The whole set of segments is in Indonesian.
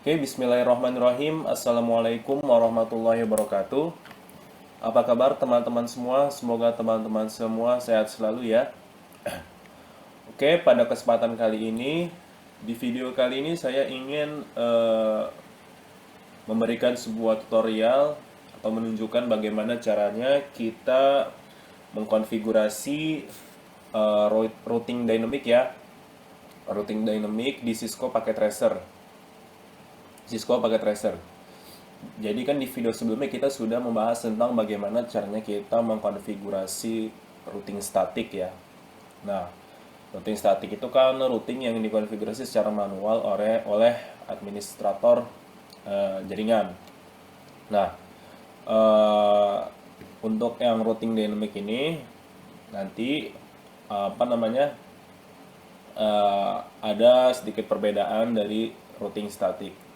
Oke, bismillahirrahmanirrahim. Assalamualaikum warahmatullahi wabarakatuh. Apa kabar teman-teman semua? Semoga teman-teman semua sehat selalu ya. Oke, pada kesempatan kali ini, di video kali ini saya ingin memberikan sebuah tutorial atau menunjukkan bagaimana caranya kita mengkonfigurasi routing dynamic ya. Routing dynamic di Cisco pakai tracer. Jadi kan di video sebelumnya kita sudah membahas tentang bagaimana caranya kita mengkonfigurasi routing statik ya. Nah, routing statik itu kan routing yang dikonfigurasi secara manual oleh administrator jaringan. Nah, untuk yang routing dynamic ini nanti ada sedikit perbedaan dari routing statik.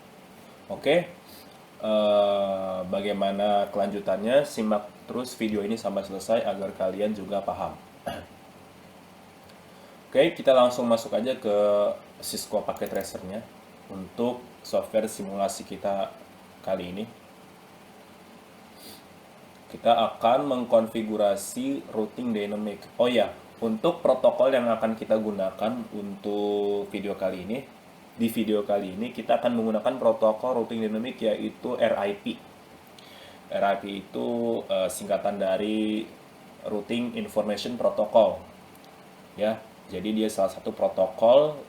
Oke, bagaimana kelanjutannya? Simak terus video ini sampai selesai agar kalian juga paham. Oke, kita langsung masuk aja ke Cisco paket tracernya untuk software simulasi kita kali ini. Kita akan mengkonfigurasi routing dynamic. Oh ya, untuk protokol yang akan kita gunakan untuk video kali ini, di video kali ini kita akan menggunakan protokol routing dynamic yaitu RIP. RIP itu singkatan dari Routing Information Protocol. Ya, jadi dia salah satu protokol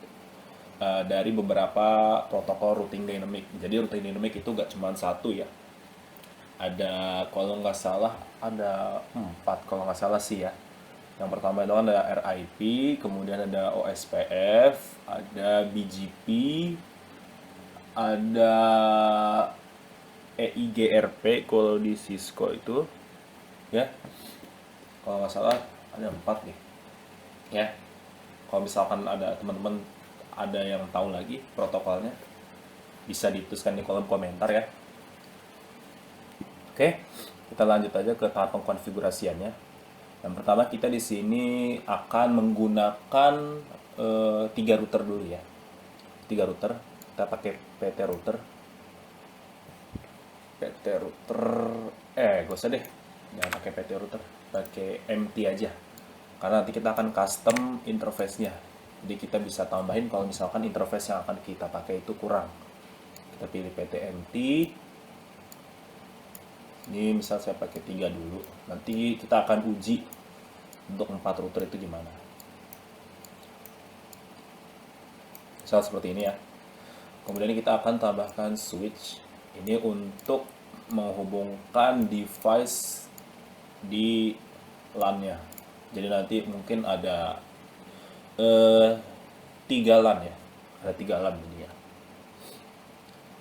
dari beberapa protokol routing dynamic. Jadi routing dynamic itu gak cuma satu ya. Ada kalau nggak salah ada 4 kalau nggak salah sih ya. Yang pertama itu ada RIP, kemudian ada OSPF, ada BGP, ada EIGRP kalau di Cisco itu, ya. Kalau nggak salah ada 4 nih, ya. Kalau misalkan ada teman-teman ada yang tahu lagi protokolnya, bisa dituliskan di kolom komentar ya. Oke, kita lanjut aja ke tahap pengkonfigurasiannya. Yang pertama kita di sini akan menggunakan 3 router dulu ya. 3 router. Kita pakai PT router. Gak usah deh. Jangan pakai PT router. Pakai MT aja. Karena nanti kita akan custom interface-nya. Jadi kita bisa tambahin kalau misalkan interface yang akan kita pakai itu kurang. Kita pilih PT MT. Ini misal saya pakai 3 dulu. Nanti kita akan uji untuk 4 router itu gimana. Misal seperti ini ya. Kemudian kita akan tambahkan switch. Ini untuk menghubungkan device di LAN-nya. Jadi nanti mungkin ada 3 LAN ya. Ada 3 LAN ini ya.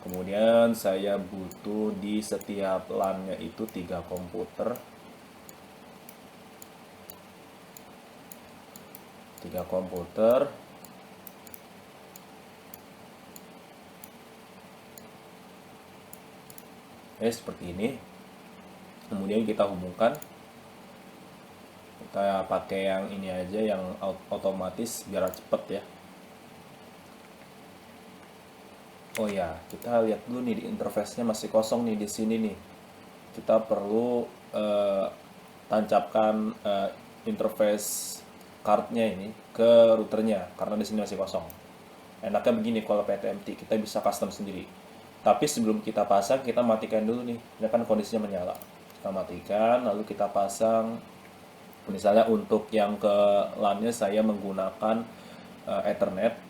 Kemudian saya butuh di setiap LAN-nya itu 3 komputer. 3 komputer. Seperti ini. Kemudian kita hubungkan. Kita pakai yang ini aja, yang otomatis biar cepet ya. Oh ya, kita lihat dulu nih di interface-nya masih kosong nih di sini nih. Kita perlu tancapkan interface card-nya ini ke routernya karena di sini masih kosong. Enaknya begini kalau PTMT, kita bisa custom sendiri. Tapi sebelum kita pasang, kita matikan dulu nih. Ini kan kondisinya menyala. Kita matikan, lalu kita pasang. Misalnya untuk yang ke LAN-nya saya menggunakan Ethernet.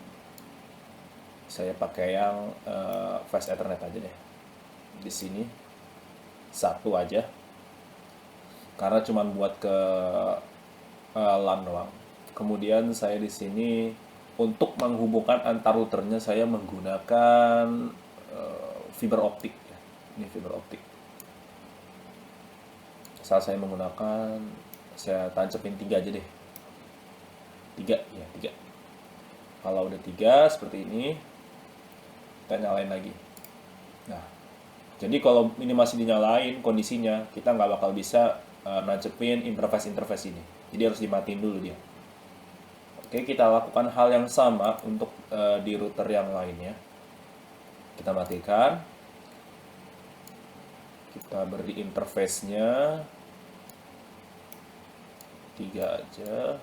Saya pakai yang fast Ethernet aja deh. Di sini 1 aja. Karena cuma buat ke LAN doang. Kemudian saya di sini untuk menghubungkan antar routernya saya menggunakan fiber optik ya. Ini fiber optik. Saat saya menggunakan, saya tancapin 3 aja deh. 3 ya, 3. Kalau udah 3 seperti ini, kita nyalain lagi. Nah, jadi kalau ini masih dinyalain kondisinya, kita nggak bakal bisa nancepin interface ini. Jadi harus dimatiin dulu dia. Oke, kita lakukan hal yang sama untuk di router yang lainnya. Kita matikan. Kita beri interface-nya 3 aja.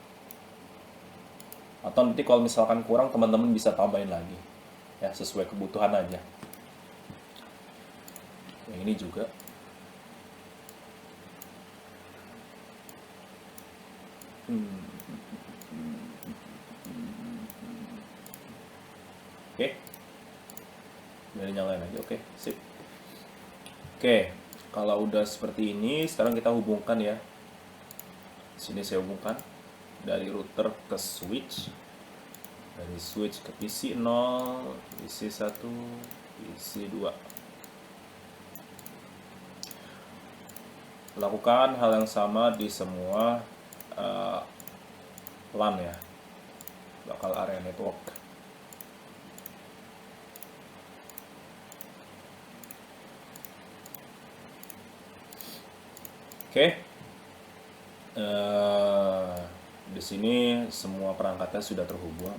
Atau nanti kalau misalkan kurang, teman-teman bisa tambahin lagi. Ya, sesuai kebutuhan aja. Yang ini juga. Oke. Biar nyalain aja, oke. Sip. Oke, kalau udah seperti ini, sekarang kita hubungkan ya. Sini saya hubungkan dari router ke switch. Dari switch ke PC 0, PC 1, PC 2. Lakukan hal yang sama di semua LAN ya, local area network. Oke. Di sini semua perangkatnya sudah terhubung.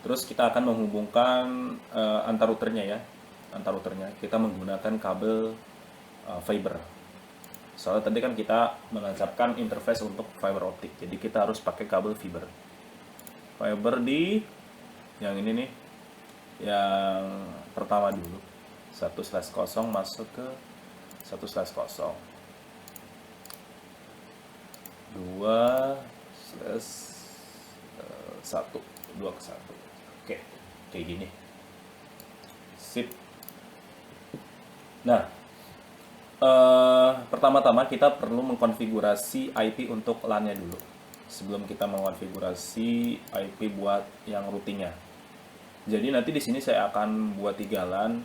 Terus kita akan menghubungkan antar routernya ya. Antar routernya kita menggunakan kabel fiber. Soalnya tadi kan kita menancapkan interface untuk fiber optik. Jadi kita harus pakai kabel fiber. Fiber di yang ini nih. Yang pertama dulu. 1/0 masuk ke 1/0. 2/1, 2 ke 1. Oke, kayak gini. Sip. Nah, pertama-tama kita perlu mengkonfigurasi IP untuk LAN-nya dulu. Sebelum kita mengkonfigurasi IP buat yang routingnya. Jadi nanti di sini saya akan buat 3 LAN.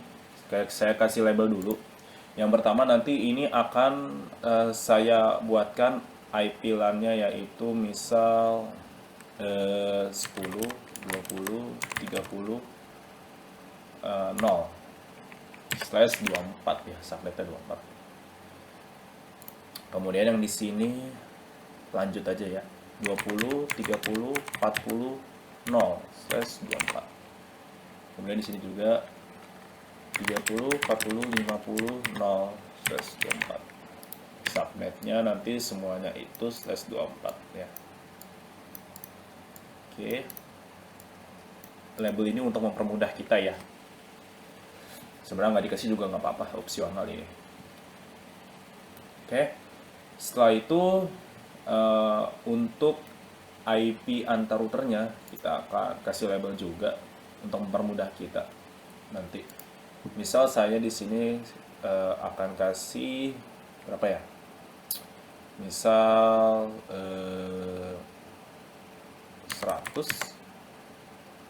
Saya kasih label dulu. Yang pertama nanti ini akan saya buatkan IP LAN-nya yaitu misal 10, 20, 30, 0/24 ya, subnetnya 24. Kemudian yang di sini lanjut aja ya, 20, 30, 40, 0/24. Kemudian di sini juga 30, 40, 50, 0/24. Subnetnya nanti semuanya itu /24 ya. Oke. Label ini untuk mempermudah kita ya. Sebenarnya nggak dikasih juga nggak apa-apa, opsional ini. Oke. Setelah itu untuk IP antar routernya kita akan kasih label juga untuk mempermudah kita nanti. Misal saya di sini akan kasih berapa ya? Misal 100,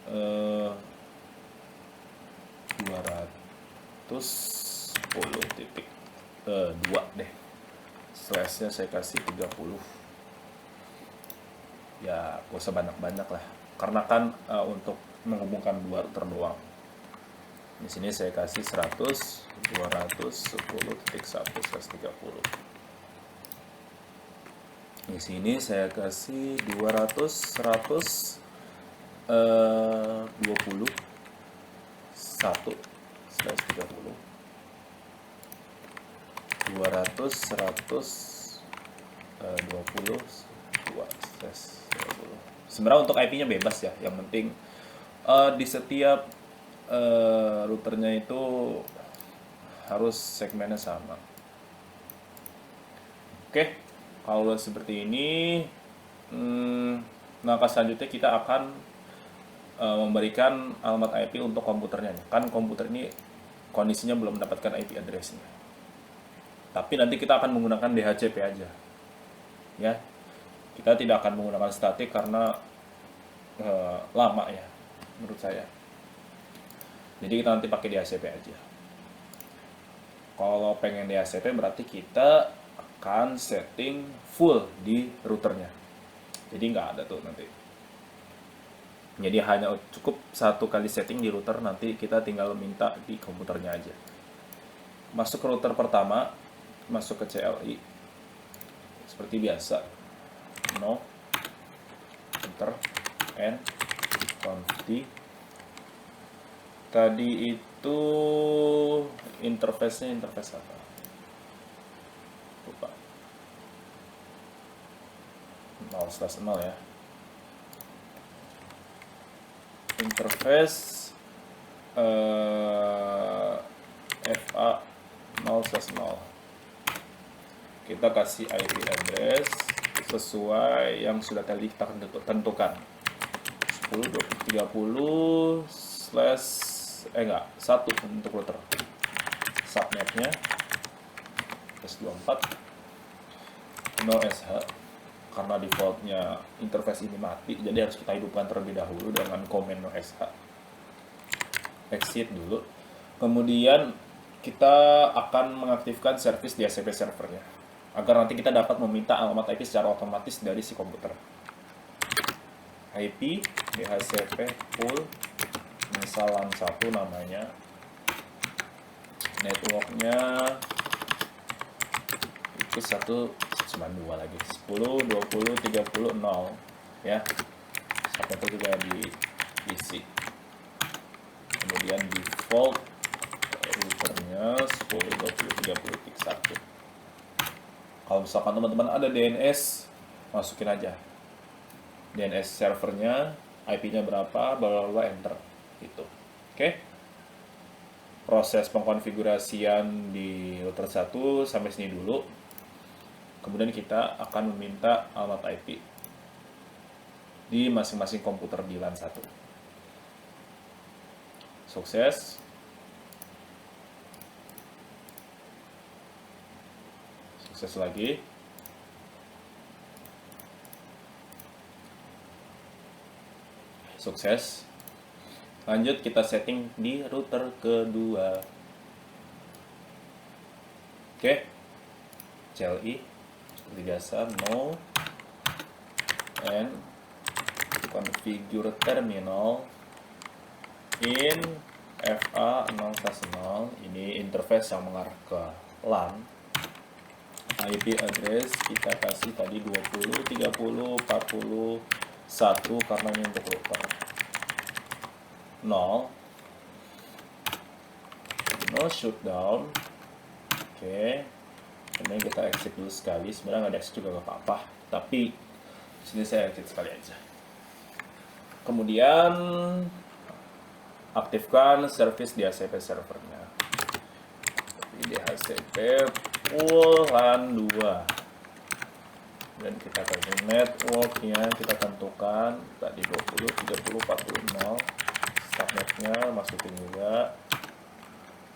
210.2 deh. Slashnya saya kasih 30. Ya, gak usah banyak-banyak lah. Karena kan untuk menghubungkan 2 router doang. Di sini saya kasih 100, 210.1/30. Di sini saya kasih 200, 100, 20, 1/30. 200, 100, 20, 2/30. Sebenarnya untuk IP-nya bebas ya. Yang penting di setiap routernya itu harus segmennya sama. Oke, kalau seperti ini, maka selanjutnya kita akan memberikan alamat IP untuk komputernya. Kan komputer ini kondisinya belum mendapatkan IP address-nya. Tapi nanti kita akan menggunakan DHCP aja. Ya. Kita tidak akan menggunakan statik karena lama ya menurut saya. Jadi kita nanti pakai DHCP aja. Kalau pengen DHCP berarti kita akan setting full di routernya. Jadi nggak ada tuh nanti. Jadi hanya cukup 1 kali setting di router, nanti kita tinggal minta di komputernya aja. Masuk ke router pertama, masuk ke CLI. Seperti biasa. No. Enter. N. Conf. Tadi itu interface apa? Lupa. 0/0 ya. Interface FA 0/0. Kita kasih IP address sesuai yang sudah tadi kita tentukan. 10, 20, 30 1 untuk router. Subnetnya S24 0SH, karena defaultnya interface ini mati, jadi harus kita hidupkan terlebih dahulu dengan command .sh. Exit dulu. Kemudian kita akan mengaktifkan service DHCP servernya agar nanti kita dapat meminta alamat IP secara otomatis dari si komputer. IP DHCP pool, misal LAN 1 namanya, networknya itu 192 lagi, 10, 20, 30, 0 ya, sampai itu juga diisi. Kemudian default routernya 10, 20, 30, 1. Kalau misalkan teman-teman ada DNS, masukin aja DNS servernya, IP-nya berapa, bla bla, enter gitu. Oke. Proses pengkonfigurasian di router 1 sampai sini dulu. Kemudian kita akan meminta alamat IP di masing-masing komputer di LAN 1. Sukses. Sukses lagi. Sukses. Lanjut kita setting di router kedua. Oke. CLI seperti biasa, no and configure terminal in FA 0/0. Ini interface yang mengarah ke LAN. IP address kita kasih tadi 20, 30, 40, 1 karena ini untuk router. 0 shutdown. Oke. Kemudian kita exit dulu sekali. Sebenarnya nggak ada exit juga nggak apa-apa, tapi di sini saya exit sekali aja. Kemudian aktifkan service DHCP servernya. DHCP pool LAN 2. Dan kita kasih networknya, kita tentukan tadi 20, 30, 40, 0. Subnetnya masukin juga.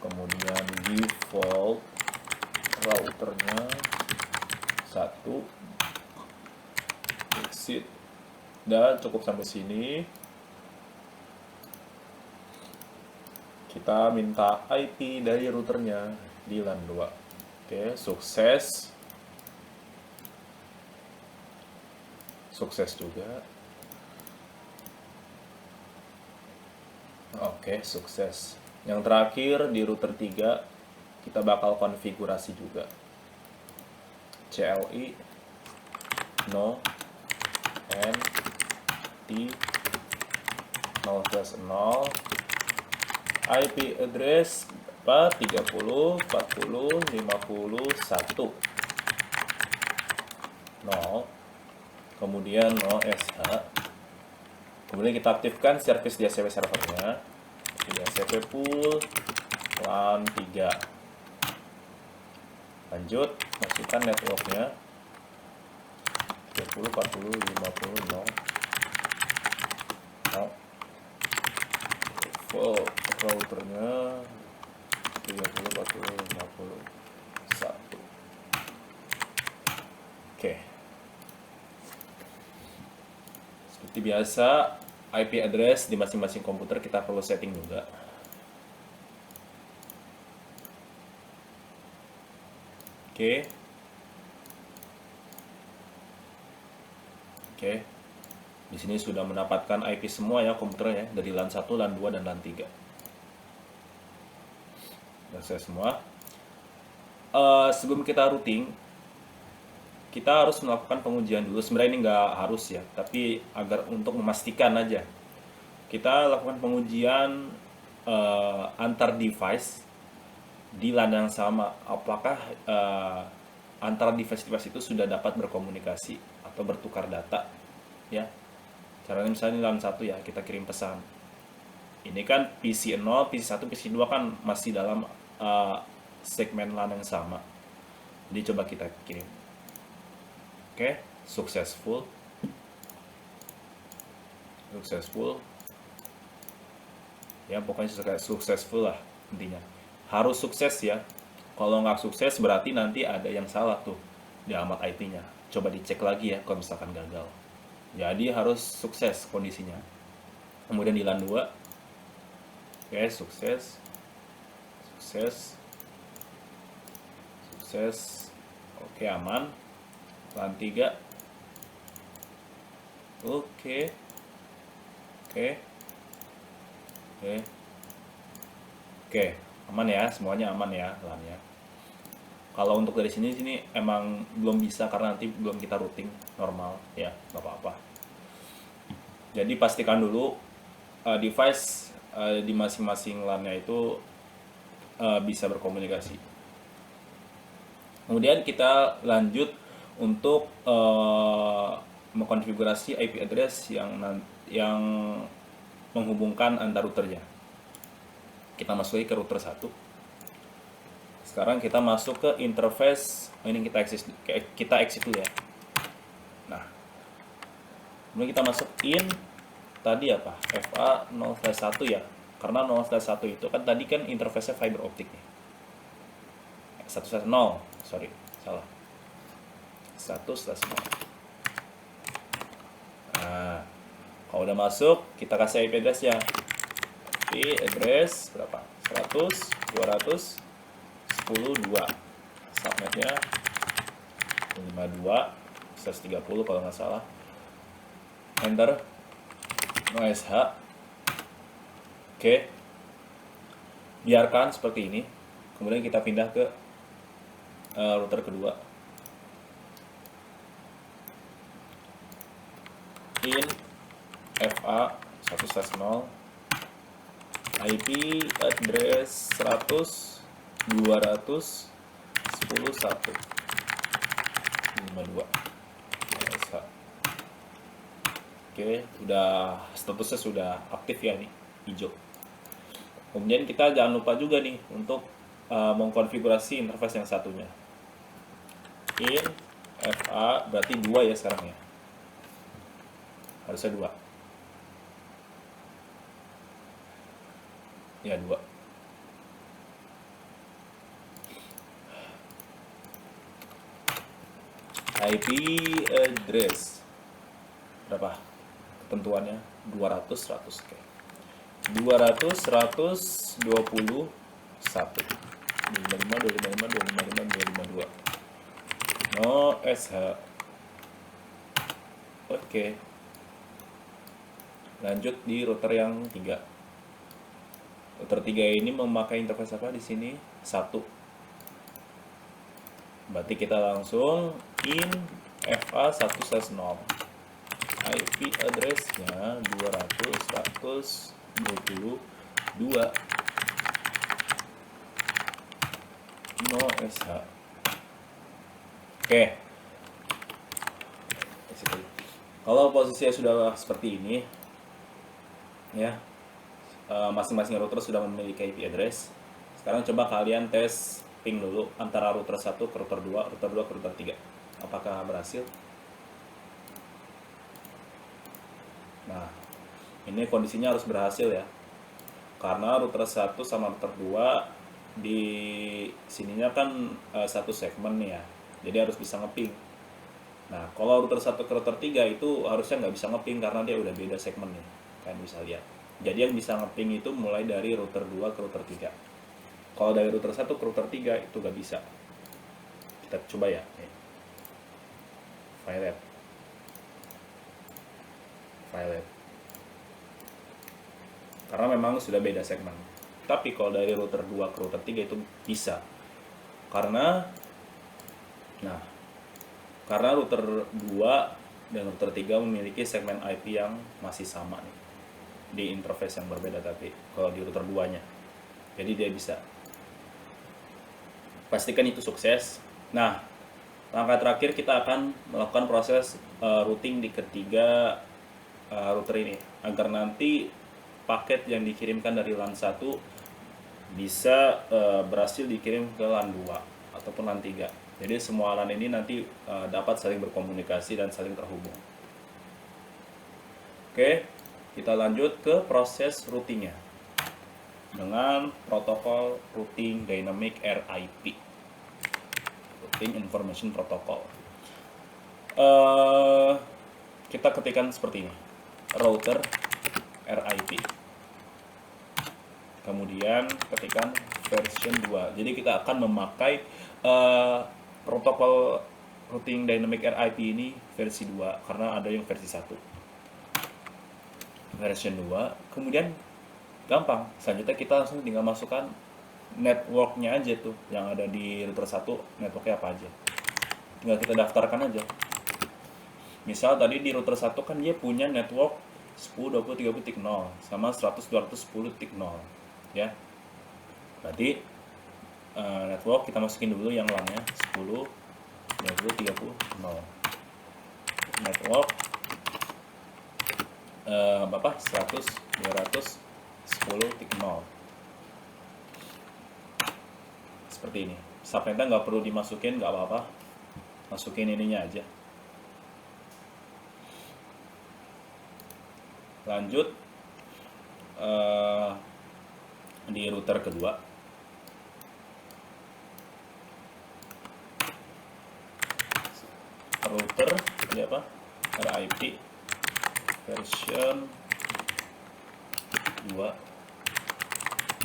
Kemudian default routernya 1. Exit. Dan cukup sampai sini. Kita minta IP dari routernya di LAN 2. Oke, sukses. Sukses juga. Oke, sukses. Yang terakhir di router 3 kita bakal konfigurasi juga. CLI no and T 0/0. IP address 30, 40, 51. 0. Kemudian 0SH. Kemudian kita aktifkan service DHCP servernya. DHCP pool LAN 3. Lanjut, masukkan networknya 30, 40, 50, 0. Full routernya 30, 40, 50, 1. Oke. Seperti biasa, IP address di masing-masing komputer kita perlu setting juga. Oke. Di sini sudah mendapatkan IP semua ya komputernya dari LAN 1, LAN 2 dan LAN 3. Dan saya semua. Sebelum kita routing, kita harus melakukan pengujian dulu. Sebenarnya ini nggak harus ya, tapi agar untuk memastikan aja. Kita lakukan pengujian antar device di LAN yang sama, apakah antara device-device itu sudah dapat berkomunikasi atau bertukar data, ya. Caranya misalnya LAN 1 ya, kita kirim pesan. Ini kan PC 0, PC 1, PC 2 kan masih dalam segmen LAN yang sama. Jadi coba kita kirim. Oke, successful. Ya, pokoknya successful lah intinya. Harus sukses ya. Kalau nggak sukses berarti nanti ada yang salah tuh di alamat IP-nya. Coba dicek lagi ya kalau misalkan gagal. Jadi harus sukses kondisinya. Kemudian di LAN 2. Oke, sukses. Oke, aman. LAN 3. Oke, aman ya, semuanya aman ya LAN-nya. Kalau untuk dari sini emang belum bisa karena nanti belum kita routing normal ya, nggak apa-apa. Jadi pastikan dulu device di masing-masing LAN-nya itu bisa berkomunikasi. Kemudian kita lanjut untuk mengkonfigurasi IP address yang menghubungkan antar routernya. Kita masuk ke router 1. Sekarang kita masuk ke interface. Ini kita exit dulu ya. Nah, kemudian kita masuk in tadi apa? FA 0/1 ya. Karena 0/1 itu kan tadi kan interface-nya fiber optik nih. 1/0, sorry, salah. 1/0. Nah, kalau udah masuk, kita kasih IP address ya. IP address berapa? 100, 200, 10, 2. Subnetnya 52, 130 kalau nggak salah. Enter. No SH. Oke. Biarkan seperti ini. Kemudian kita pindah ke router kedua. In FA 1/0 IP address 100 200 10 1 52. Oke, udah statusnya sudah aktif ya nih, hijau. Kemudian kita jangan lupa juga nih untuk mengkonfigurasi interface yang satunya. In FA berarti 2 ya sekarang ya. Harusnya 2. Ya, 2. IP address berapa? Ketentuannya 200 100. Oke. 200 100 21 255 255 255 252. No SH. Oke. Lanjut di router yang 3. Router 3 ini memakai interface apa di sini? 1. Berarti kita langsung in FA 1/0. IP address-nya 200 122. No SH. Oke. Kalau posisinya sudah seperti ini ya, masing-masing router sudah memiliki IP address. Sekarang coba kalian tes ping dulu antara router 1 ke router 2, router 2 ke router 3. Apakah berhasil? Nah, ini kondisinya harus berhasil ya. Karena router 1 sama router 2 di sininya kan satu segmen nih ya. Jadi harus bisa ngeping. Nah, kalau router 1 ke router 3 itu harusnya nggak bisa ngeping karena dia udah beda segmen nih. Kalian bisa lihat. Jadi yang bisa ngeping itu mulai dari router 2 ke router 3. Kalau dari router 1 ke router 3 itu nggak bisa. Kita coba ya. Violet. Karena memang sudah beda segmen. Tapi kalau dari router 2 ke router 3 itu bisa. Karena router 2 dan router 3 memiliki segmen IP yang masih sama nih. di interface yang berbeda, tapi kalau di router 2-nya. Jadi dia bisa. Pastikan itu sukses. Nah, langkah terakhir kita akan melakukan proses routing di ketiga router ini agar nanti paket yang dikirimkan dari LAN 1 bisa berhasil dikirim ke LAN 2 ataupun LAN 3. Jadi semua LAN ini nanti dapat saling berkomunikasi dan saling terhubung. Oke, kita lanjut ke proses routingnya dengan protokol routing dynamic RIP, routing information protocol. Kita ketikkan seperti ini, router RIP, kemudian ketikkan version 2. Jadi kita akan memakai protokol routing dynamic RIP ini versi 2 karena ada yang versi 1. Version 2, kemudian gampang, selanjutnya kita langsung tinggal masukkan networknya aja tuh yang ada di router 1, networknya apa aja, tinggal kita daftarkan aja. Misal tadi di router 1 kan dia punya network 10.20.30.0 sama 100.210.0 ya. Berarti network kita masukin dulu yang LAN-nya 10.20.30.0. Network 100.210.0 seperti ini. Subnetnya nggak perlu dimasukin, nggak apa-apa, masukin ininya aja. Lanjut di router kedua, router ini apa, RIP version 2,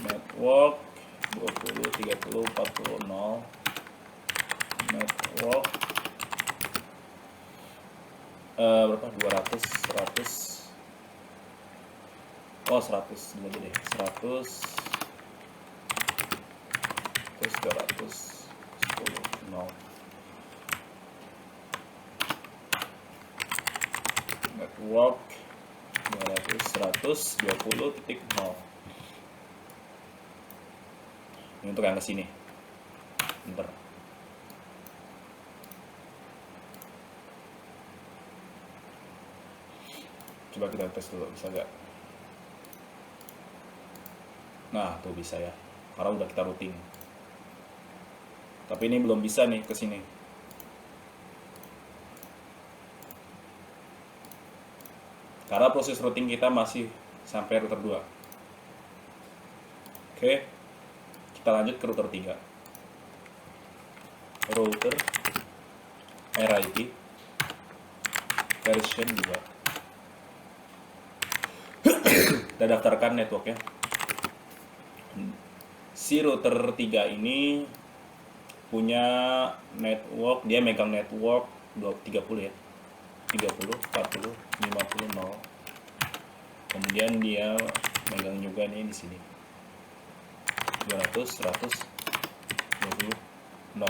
network 20.30.40.0, network berapa, 100 dulu aja deh, 100 terus 210.0 network 120.0. Ini untuk yang kesini. Bentar. Coba kita tes dulu, bisa nggak? Nah, tuh bisa ya. Karena udah kita routing. Tapi ini belum bisa nih ke sini. Karena proses routing kita masih sampai router 2. Oke. Kita lanjut ke router 3. Router RIP version 2. Kita daftarkan networknya. Si router 3 ini punya network, dia megang network 30 ya. 30, 40, 50, 0. Kemudian dia megang juga nih di sini 200, 100, 20, 0.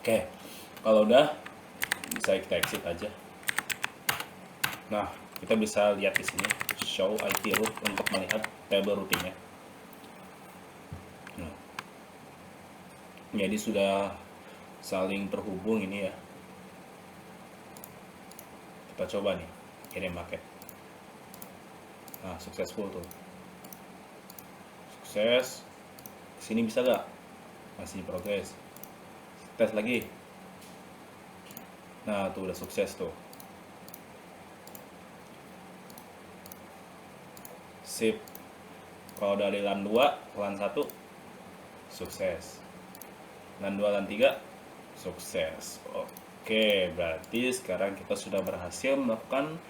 Oke, kalau udah bisa kita exit aja. Nah, kita bisa lihat di sini show IP root untuk melihat table routingnya. Nah, jadi sudah saling terhubung ini ya. Kita coba nih kirim paket. Nah, successful tuh. Sukses. Sini bisa gak? Masih progres. Tes lagi. Nah, tuh udah sukses tuh. Sip. Kalau dari LAN 2 ke LAN 1 sukses. LAN 2 LAN 3 sukses. Oke, berarti sekarang kita sudah berhasil melakukan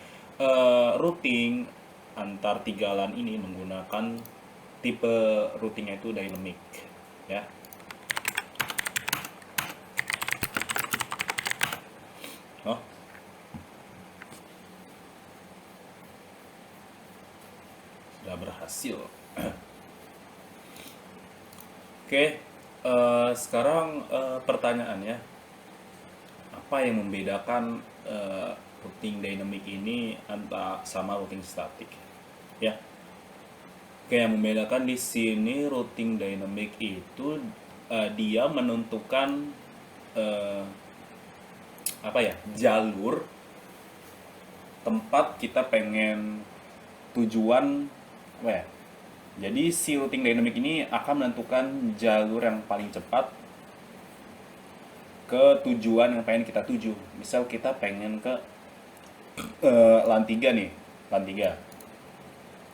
routing antar 3 LAN ini menggunakan tipe routingnya itu dynamic ya. Sudah berhasil. Oke, sekarang pertanyaannya, apa yang membedakan routing dynamic ini antara sama routing static ya. Oke, yang membedakan di sini routing dynamic itu dia menentukan jalur tempat kita pengen tujuan Jadi si routing dynamic ini akan menentukan jalur yang paling cepat ke tujuan yang pengen kita tuju. Misal kita pengen ke LAN 3 nih, LAN 3.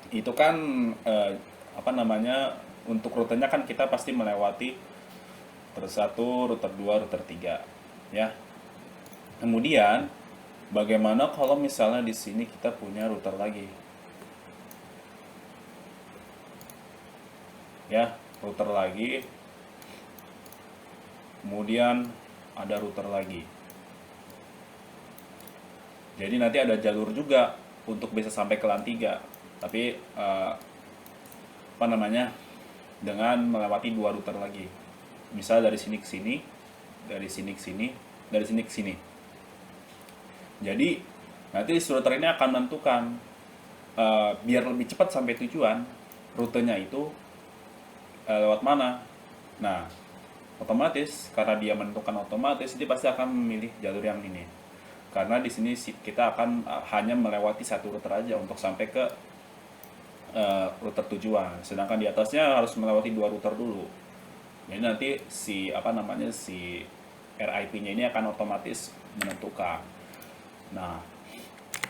Itu kan untuk rutenya kan kita pasti melewati router 1, router 2, router 3 ya. Kemudian bagaimana kalau misalnya di sini kita punya router lagi? Ya, router lagi. Kemudian ada router lagi. Jadi nanti ada jalur juga untuk bisa sampai ke LAN 3. Tapi dengan melewati 2 router lagi. Misal dari sini ke sini, dari sini ke sini, dari sini ke sini. Jadi nanti si router ini akan menentukan biar lebih cepat sampai tujuan, rutenya itu lewat mana. Nah, otomatis karena dia menentukan otomatis, dia pasti akan memilih jalur yang ini. Karena di sini kita akan hanya melewati satu router aja untuk sampai ke router tujuan. Sedangkan di atasnya harus melewati 2 router dulu. Jadi nanti si RIP-nya ini akan otomatis menentukan. Nah,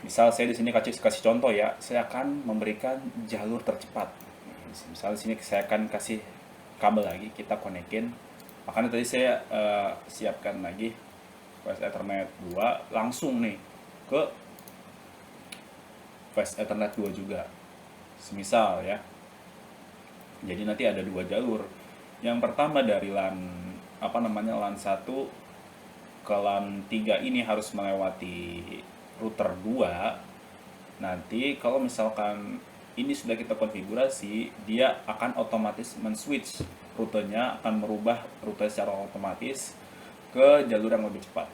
misal saya di sini kasih contoh ya, saya akan memberikan jalur tercepat. Misal di sini saya akan kasih kabel lagi, kita konekin. Makanya tadi saya siapkan lagi Fast Ethernet 2 langsung nih ke Fast Ethernet 2 juga. Semisal ya. Jadi nanti ada 2 jalur. Yang pertama dari LAN 1 ke LAN 3 ini harus melewati router 2. Nanti kalau misalkan ini sudah kita konfigurasi, dia akan otomatis men-switch rutenya, akan merubah rute secara otomatis ke jalur yang lebih cepat.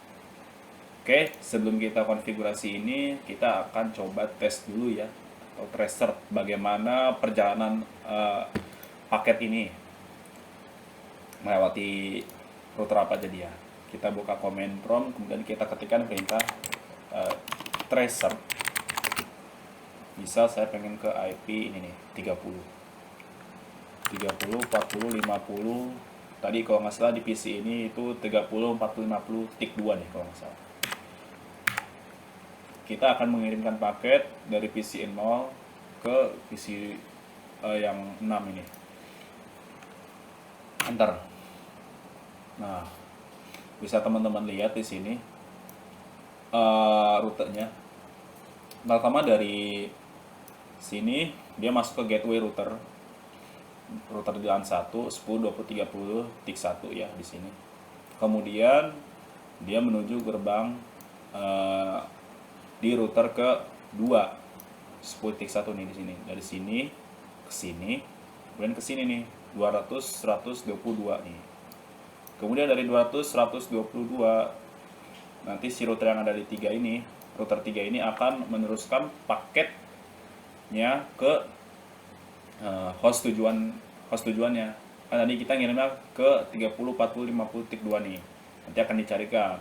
Oke, sebelum kita konfigurasi ini, kita akan coba tes dulu ya, atau tracer bagaimana perjalanan paket ini melewati router apa aja dia. Kita buka command prompt, kemudian kita ketikkan perintah tracer. Misal saya pengen ke IP ini nih, 30, 40, 50. Tadi kalau nggak salah di PC ini itu 30, 40, 50, tik 2 nih kalau nggak salah. Kita akan mengirimkan paket dari PC 0 ke PC yang 6 ini. Enter. Nah, bisa teman-teman lihat di sini rutenya. Pertama dari sini dia masuk ke gateway router di LAN 1 10 20 30 tik 1 ya di sini. Kemudian dia menuju gerbang di router ke 2 10 tik 1 nih di sini. Dari sini ke sini, kemudian ke sini nih 200 122 nih. Kemudian dari 200 122 nanti si router yang ada di 3 ini, router 3 ini akan meneruskan paketnya ke host tujuannya. Kan tadi kita ngirimnya ke 30 40 50 tik 2 nih. Nanti akan dicarikan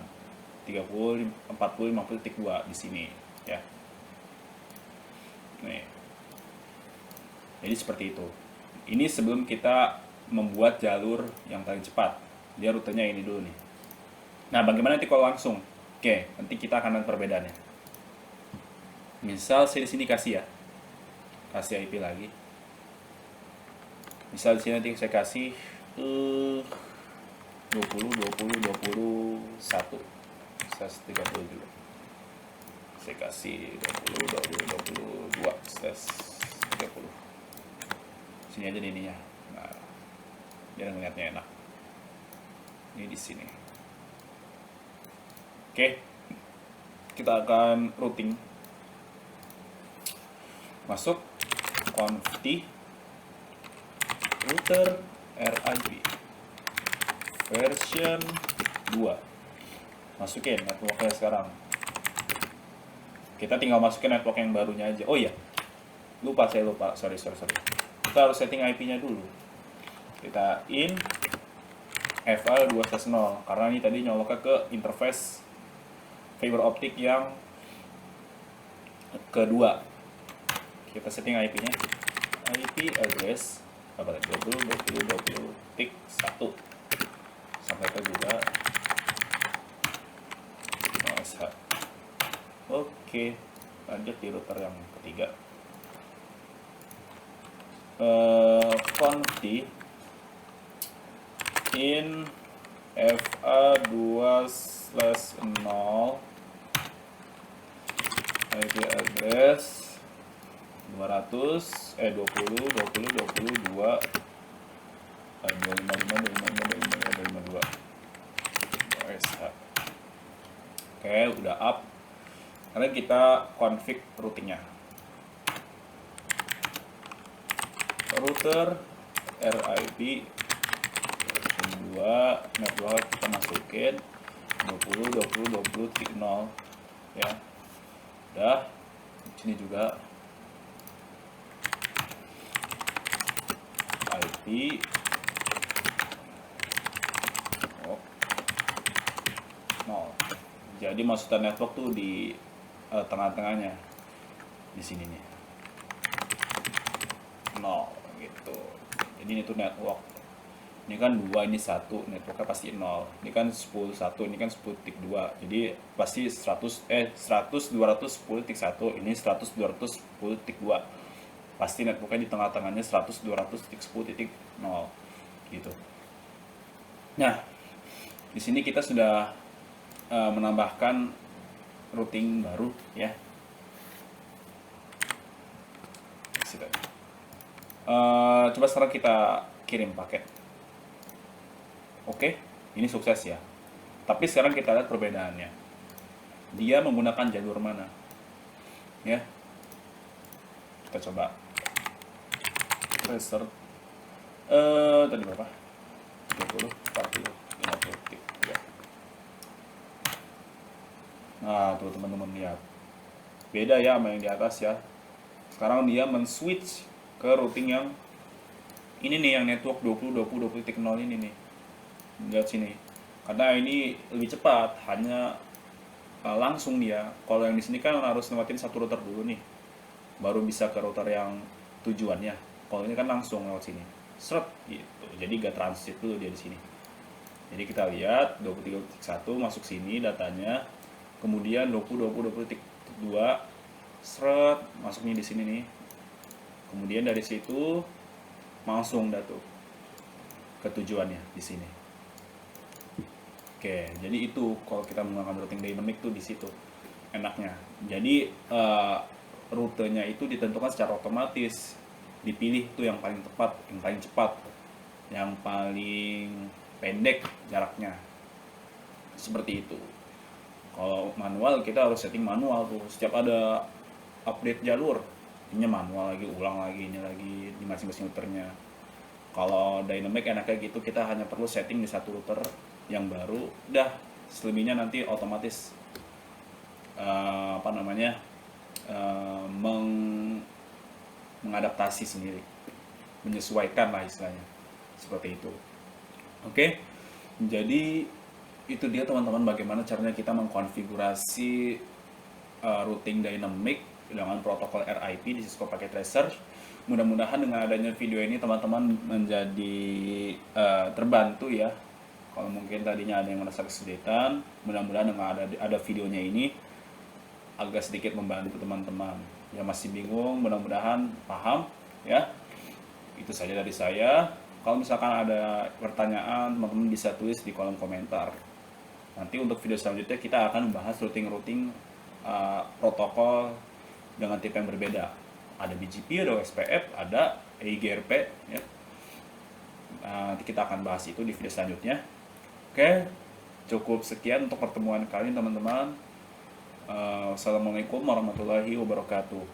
30 40 50 tik 2 di sini ya. Nih. Jadi seperti itu. Ini sebelum kita membuat jalur yang paling cepat. Dia rutenya ini dulu nih. Nah, bagaimana nanti kalau langsung? Oke, nanti kita akan lihat perbedaannya. Misal saya di sini kasih IP lagi. Misal di sini nanti saya kasih 20 21 30 juga. Saya kasih 20 22 30. Sini aja nih ininya. Nah, biar ngeliatnya enak. Ini di sini. Oke. Kita akan routing. Masuk conft router RIP version 2. Masukin networknya sekarang. Kita tinggal masukin network yang barunya aja. Oh iya, saya lupa. Sorry. Kita harus setting IP-nya dulu. Kita in FA 2/0 karena ini tadi nyoloknya ke interface fiber optik yang kedua. Kita setting IP-nya. IP address apa tadi? 20.20.1 sampai ke juga OSH. Oke, lanjut di router yang ketiga. Conf in FA 2/0 IP address 255.25.22 OSH. Oke, udah up. Karena kita config routingnya. Router RIP 2 network kita masukin 20.20.20.0 ya. Udah. Sini juga IP jadi masukan network tuh di tengah-tengahnya di sini nih 0 gitu. Jadi ini tuh network, ini kan 2, ini 1, networknya pasti 0. Ini kan 10.1, ini kan 10.2. Jadi pasti 100.210.1, ini 100.210.2. Pasti networknya di tengah-tengahnya 100.200.10.0 gitu. Nah, di sini kita sudah menambahkan routing baru ya. Coba sekarang kita kirim paket. Oke, ini sukses ya. Tapi sekarang kita lihat perbedaannya. Dia menggunakan jalur mana? Ya. Kita coba tracer. Tadi berapa? 30, 40, 50. Nah, tuh teman-teman lihat. Beda ya sama yang di atas ya. Sekarang dia men-switch ke routing yang ini nih, yang network 20.20.0 ini nih. Lihat sini. Karena ini lebih cepat, hanya langsung dia. Kalau yang di sini kan harus lewatin satu router dulu nih. Baru bisa ke router yang tujuannya. Kalau ini kan langsung lewat sini. Seret gitu. Jadi gak transit dulu dia di sini. Jadi kita lihat 23.1 masuk sini datanya. Kemudian 20.20.2 seret masuknya di sini nih. Kemudian dari situ langsung tuh ke tujuannya di sini. Oke, jadi itu kalau kita menggunakan routing dynamic tuh di situ enaknya. Jadi rutenya itu ditentukan secara otomatis, dipilih tuh yang paling tepat, yang paling cepat, yang paling pendek jaraknya. Seperti itu. Kalau manual kita harus setting manual tuh. Setiap ada update jalur, ini manual lagi, ulang lagi, ini lagi di masing-masing routernya. Kalau dynamic enaknya gitu, kita hanya perlu setting di satu router yang baru, udah selebihnya nanti otomatis mengadaptasi sendiri, menyesuaikan lah istilahnya, seperti itu. Oke, jadi itu dia teman-teman bagaimana caranya kita mengkonfigurasi routing dynamic dengan protokol RIP di Cisco Packet Tracer. Mudah-mudahan dengan adanya video ini teman-teman menjadi terbantu ya. Kalau mungkin tadinya ada yang merasa kesulitan, mudah-mudahan dengan ada videonya ini agak sedikit membantu teman-teman yang masih bingung. Mudah-mudahan paham ya. Itu saja dari saya. Kalau misalkan ada pertanyaan, teman-teman bisa tulis di kolom komentar. Nanti untuk video selanjutnya kita akan membahas routing-routing protokol dengan tipe yang berbeda. Ada BGP, ada OSPF, ada EIGRP ya. Nanti kita akan bahas itu di video selanjutnya. Oke, cukup sekian untuk pertemuan kali ini teman-teman. Wassalamualaikum warahmatullahi wabarakatuh.